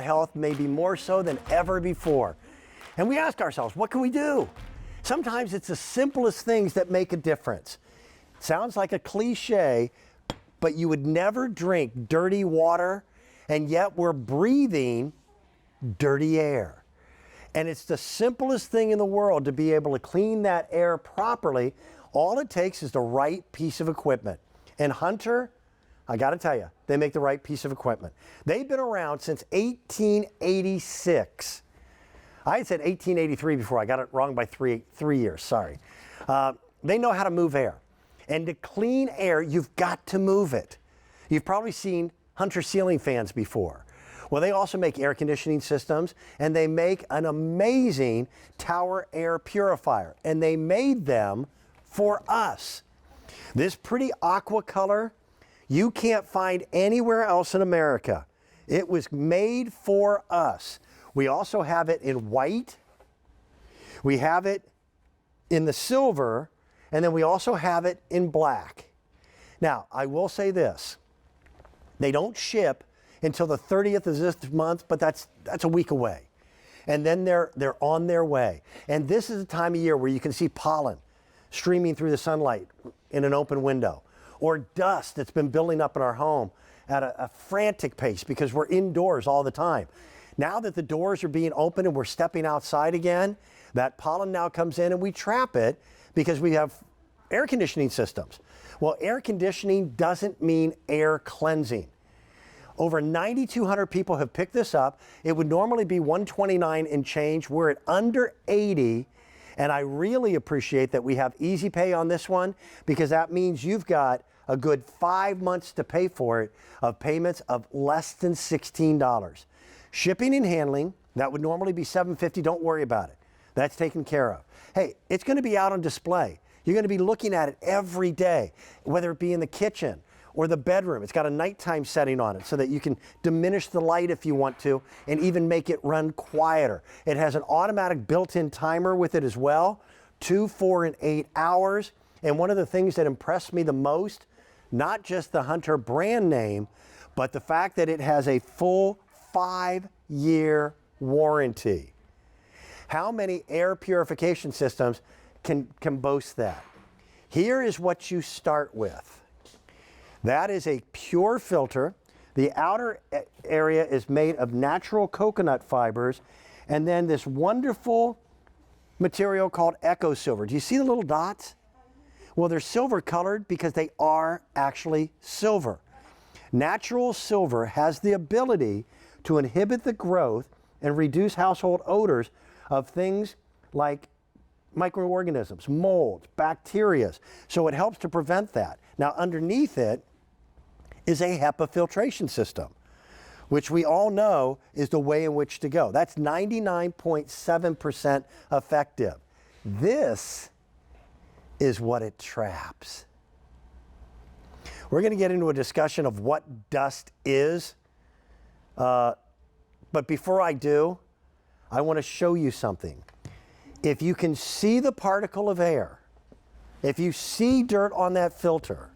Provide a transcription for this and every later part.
Health, maybe more so than ever before. And we ask ourselves, what can we do? Sometimes it's the simplest things that make a difference. Sounds like a cliche, but you would never drink dirty water, and yet we're breathing dirty air. And it's the simplest thing in the world to be able to clean that air properly. All it takes is the right piece of equipment. And Hunter, I got to tell you, they make the right piece of equipment. They've been around since 1886. I had said 1883 before. I got it wrong by three years, sorry. They know how to move air. And to clean air, you've got to move it. You've probably seen Hunter ceiling fans before. Well, they also make air conditioning systems, and they make an amazing tower air purifier. And they made them for us. This pretty aqua color, you can't find anywhere else in America. It was made for us. We also have it in white. We have it in the silver, and then we also have it in black. Now, I will say this. They don't ship until the 30th of this month, but that's a week away. And then they're on their way. And this is the time of year where you can see pollen streaming through the sunlight in an open window, or dust that's been building up in our home at a frantic pace because we're indoors all the time. Now that the doors are being opened and we're stepping outside again, that pollen now comes in and we trap it because we have air conditioning systems. Well, air conditioning doesn't mean air cleansing. Over 9,200 people have picked this up. It would normally be $129 and change. We're at under $80. And I really appreciate that we have easy pay on this one, because that means you've got a good 5 months to pay for it of payments of less than $16. Shipping and handling, that would normally be $750. Don't worry about it. That's taken care of. Hey, it's going to be out on display. You're going to be looking at it every day, whether it be in the kitchen or the bedroom. It's got a nighttime setting on it so that you can diminish the light if you want to and even make it run quieter. It has an automatic built-in timer with it as well, 2, 4, and 8 hours. And one of the things that impressed me the most, not just the Hunter brand name, but the fact that it has a full 5-year warranty. How many air purification systems can boast that? Here is what you start with. That is a pure filter. The outer area is made of natural coconut fibers, and then this wonderful material called EcoSilver. Do you see the little dots? Well, they're silver colored because they are actually silver. Natural silver has the ability to inhibit the growth and reduce household odors of things like microorganisms, molds, bacteria. So it helps to prevent that. Now, underneath it is a HEPA filtration system, which we all know is the way in which to go. That's 99.7% effective. This is what it traps. We're going to get into a discussion of what dust is, but before I do, I want to show you something. If you can see the particle of air, if you see dirt on that filter,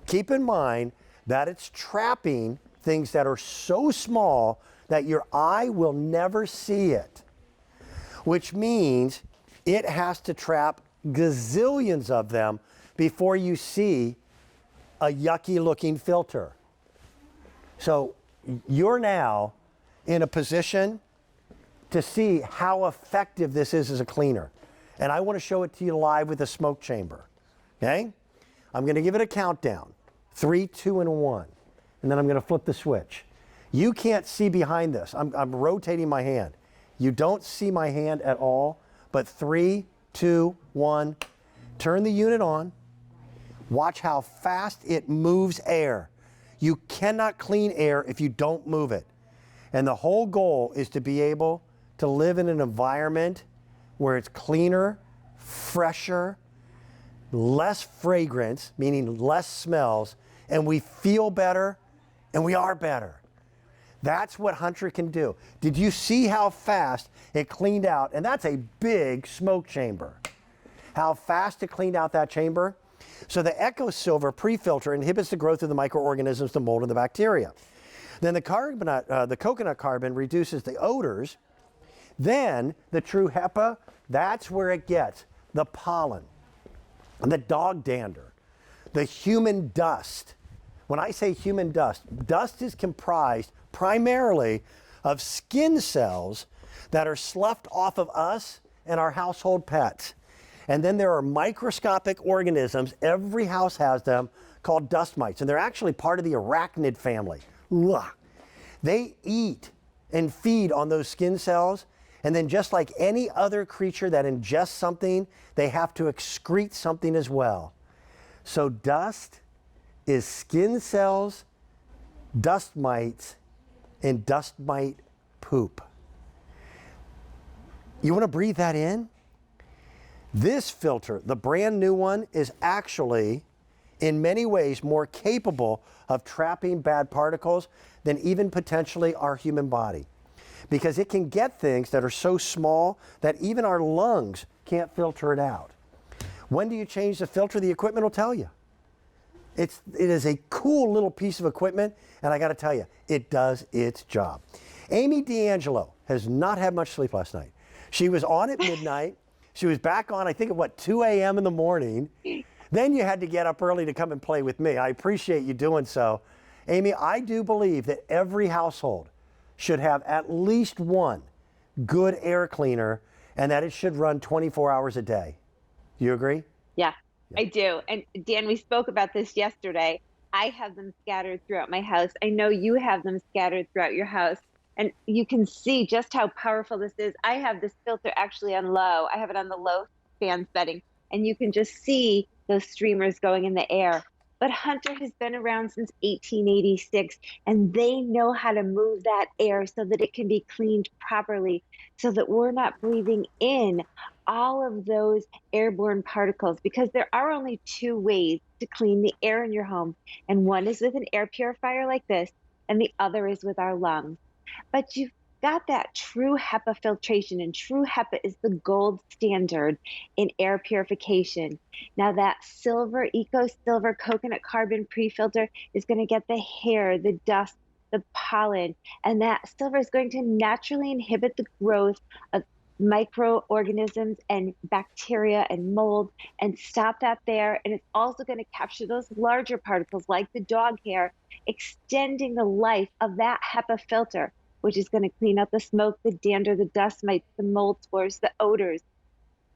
keep in mind that it's trapping things that are so small that your eye will never see it, which means it has to trap gazillions of them before you see a yucky looking filter. So you're now in a position to see how effective this is as a cleaner. And I want to show it to you live with a smoke chamber. Okay? I'm going to give it a countdown. 3, 2, and 1. And then I'm going to flip the switch. You can't see behind this. I'm rotating my hand. You don't see my hand at all, but 3, 2, 1. Turn the unit on. Watch how fast it moves air. You cannot clean air if you don't move it. And the whole goal is to be able to live in an environment where it's cleaner, fresher, less fragrance, meaning less smells, and we feel better and we are better. That's what Hunter can do. Did you see how fast it cleaned out? And that's a big smoke chamber. How fast it cleaned out that chamber? So the EcoSilver pre-filter inhibits the growth of the microorganisms, the mold, and the bacteria. Then the coconut carbon reduces the odors. Then the true HEPA, that's where it gets the pollen, the dog dander, the human dust. When I say human dust, dust is comprised primarily of skin cells that are sloughed off of us and our household pets. And then there are microscopic organisms, every house has them, called dust mites. And they're actually part of the arachnid family. Ugh. They eat and feed on those skin cells. And then just like any other creature that ingests something, they have to excrete something as well. So dust is skin cells, dust mites, and dust mite poop. You want to breathe that in? This filter, the brand new one, is actually in many ways more capable of trapping bad particles than even potentially our human body, because it can get things that are so small that even our lungs can't filter it out. When do you change the filter? The equipment will tell you. It is a cool little piece of equipment, and I got to tell you, it does its job. Amy D'Angelo has not had much sleep last night. She was on at midnight. She was back on, I think, at 2 a.m. in the morning. Then you had to get up early to come and play with me. I appreciate you doing so. Amy, I do believe that every household should have at least one good air cleaner, and that it should run 24 hours a day. Do you agree? Yeah, I do. And Dan, we spoke about this yesterday. I have them scattered throughout my house. I know you have them scattered throughout your house. And you can see just how powerful this is. I have this filter actually on low. I have it on the low fan setting. And you can just see those streamers going in the air. But Hunter has been around since 1886, and they know how to move that air so that it can be cleaned properly, so that we're not breathing in all of those airborne particles, because there are only two ways to clean the air in your home. And one is with an air purifier like this, and the other is with our lungs. But you've got that true HEPA filtration, and true HEPA is the gold standard in air purification. Now that silver, EcoSilver coconut carbon pre-filter is going to get the hair, the dust, the pollen, and that silver is going to naturally inhibit the growth of microorganisms and bacteria and mold and stop that there. And it's also going to capture those larger particles like the dog hair, extending the life of that HEPA filter, which is going to clean up the smoke, the dander, the dust mites, the mold spores, the odors,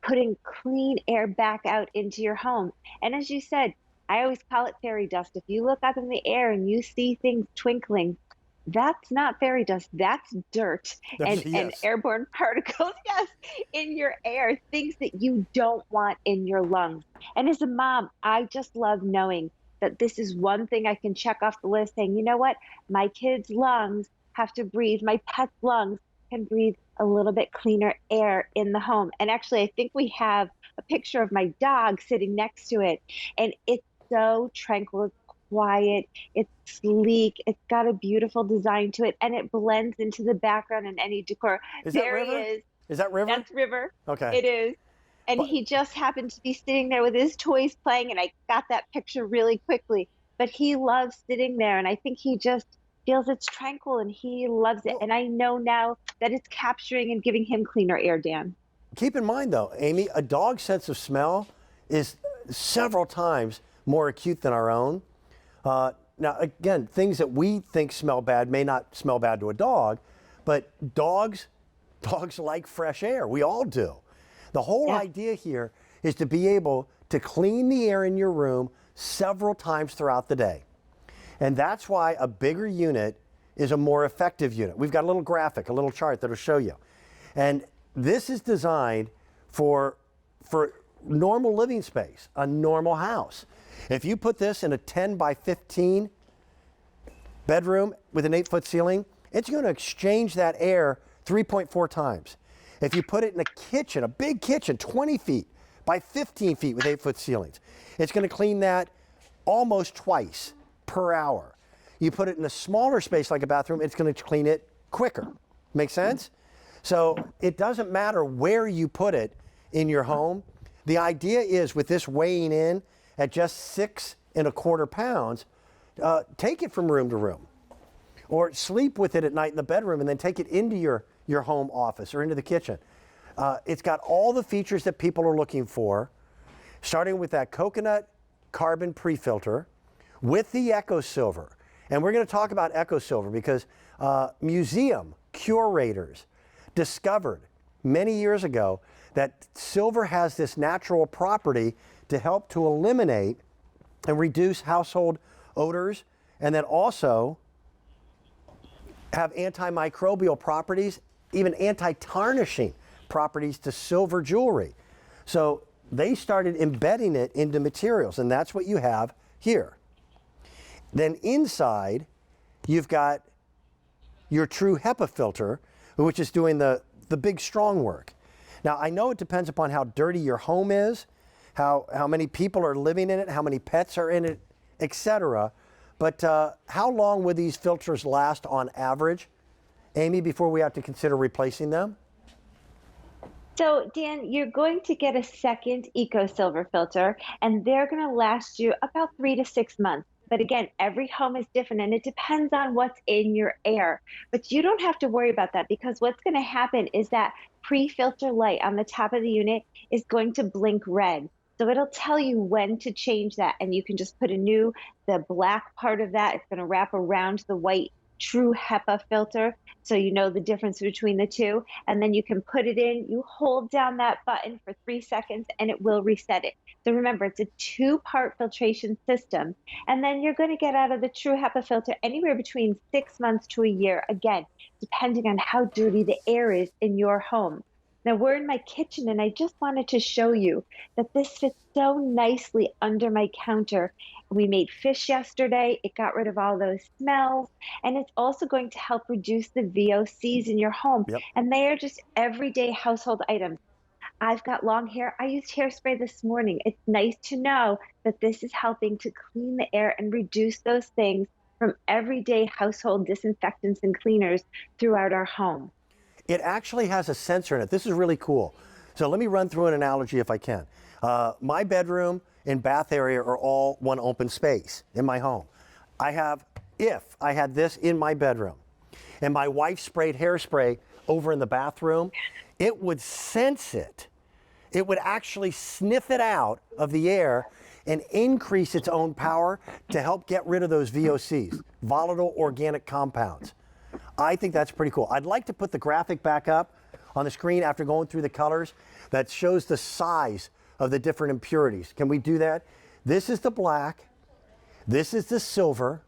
putting clean air back out into your home. And as you said, I always call it fairy dust. If you look up in the air and you see things twinkling, that's not fairy dust, that's dirt and airborne particles, yes, in your air, things that you don't want in your lungs. And as a mom, I just love knowing that this is one thing I can check off the list, saying, you know what, my kids' lungs have to breathe, my pet's lungs can breathe a little bit cleaner air in the home. And actually, I think we have a picture of my dog sitting next to it, and it's so tranquil, it's quiet, it's sleek, it's got a beautiful design to it, and it blends into the background in any decor. Is there that River? He is. Is that River? That's River. Okay. It is. And he just happened to be sitting there with his toys playing, and I got that picture really quickly. But he loves sitting there, and I think he just feels it's tranquil, and he loves it. And I know now that it's capturing and giving him cleaner air, Dan. Keep in mind, though, Amy, a dog's sense of smell is several times more acute than our own. Now, again, things that we think smell bad may not smell bad to a dog, but dogs like fresh air. We all do. The whole idea here is to be able to clean the air in your room several times throughout the day. And that's why a bigger unit is a more effective unit. We've got a little graphic, a little chart that'll show you. And this is designed for normal living space, a normal house. If you put this in a 10 by 15 bedroom with an 8-foot ceiling, it's going to exchange that air 3.4 times. If you put it in a kitchen, a big kitchen, 20 feet by 15 feet with 8-foot ceilings, it's going to clean that almost twice per hour. You put it in a smaller space like a bathroom, it's going to clean it quicker. Make sense? So it doesn't matter where you put it in your home. The idea is, with this weighing in at just 6.25 pounds, take it from room to room. or sleep with it at night in the bedroom and then take it into your home office or into the kitchen. It's got all the features that people are looking for, starting with that coconut carbon pre-filter with the EcoSilver. And we're going to talk about EcoSilver because museum curators discovered many years ago that silver has this natural property to help to eliminate and reduce household odors, and then also have antimicrobial properties, even anti-tarnishing properties to silver jewelry. So they started embedding it into materials, and that's what you have here. Then inside, you've got your true HEPA filter, which is doing the big strong work. Now, I know it depends upon how dirty your home is, how many people are living in it, how many pets are in it, etc. But how long would these filters last on average, Amy, before we have to consider replacing them? So, Dan, you're going to get a second EcoSilver filter, and they're going to last you about 3 to 6 months. But again, every home is different, and it depends on what's in your air. But you don't have to worry about that, because what's going to happen is that pre-filter light on the top of the unit is going to blink red. So it'll tell you when to change that, and you can just put the black part of that, it's going to wrap around the white true HEPA filter, so you know the difference between the two. And then you can put it in, you hold down that button for 3 seconds, and it will reset it. So remember, it's a 2-part filtration system. And then you're going to get out of the true HEPA filter anywhere between 6 months to a year, again, depending on how dirty the air is in your home. Now we're in my kitchen, and I just wanted to show you that this fits so nicely under my counter. We made fish yesterday. It got rid of all those smells, and it's also going to help reduce the VOCs in your home. Yep. And they are just everyday household items. I've got long hair. I used hairspray this morning. It's nice to know that this is helping to clean the air and reduce those things from everyday household disinfectants and cleaners throughout our home. It actually has a sensor in it. This is really cool. So let me run through an analogy if I can. My bedroom and bath area are all one open space in my home. If I had this in my bedroom and my wife sprayed hairspray over in the bathroom, it would sense it. It would actually sniff it out of the air and increase its own power to help get rid of those VOCs, volatile organic compounds. I think that's pretty cool. I'd like to put the graphic back up on the screen after going through the colors that shows the size of the different impurities. Can we do that? This is the black. This is the silver.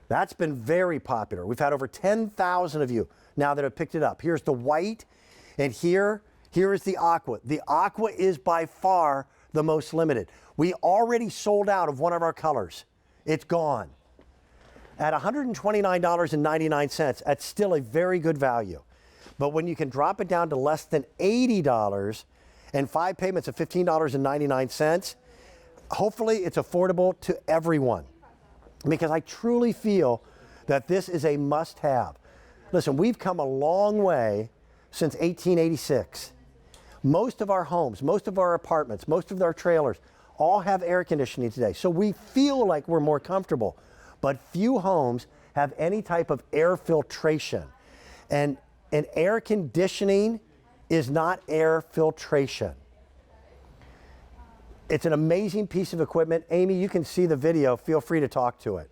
That's been very popular. We've had over 10,000 of you now that have picked it up. Here's the white, and here is the aqua. The aqua is by far the most limited. We already sold out of one of our colors. It's gone. At $129.99, that's still a very good value. But when you can drop it down to less than $80 and 5 payments of $15.99, hopefully it's affordable to everyone. Because I truly feel that this is a must-have. Listen, we've come a long way since 1886. Most of our homes, most of our apartments, most of our trailers all have air conditioning today. So we feel like we're more comfortable. But few homes have any type of air filtration. And air conditioning is not air filtration. It's an amazing piece of equipment. Amy, you can see the video. Feel free to talk to it.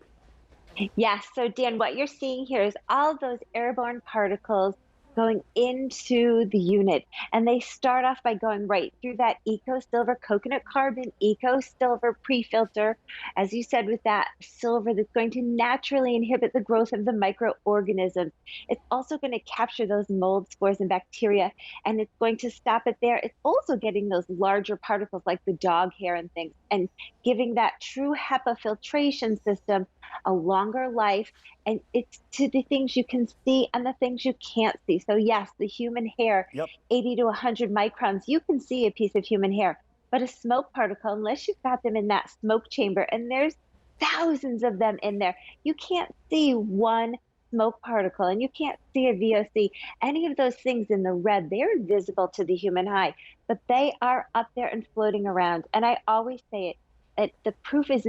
Yes. So, Dan, what you're seeing here is all those airborne particles going into the unit. And they start off by going right through that EcoSilver coconut carbon, EcoSilver pre-filter, as you said, with that silver that's going to naturally inhibit the growth of the microorganisms. It's also going to capture those mold spores and bacteria, and it's going to stop it there. It's also getting those larger particles like the dog hair and things, and giving that true HEPA filtration system a longer life. And it's to the things you can see and the things you can't see. So yes, the human hair, Yep. 80 to 100 microns, you can see a piece of human hair. But a smoke particle, unless you've got them in that smoke chamber, and there's thousands of them in there, you can't see one smoke particle, and you can't see a VOC. Any of those things in the red, they're invisible to the human eye, but they are up there and floating around. And I always say it, the proof is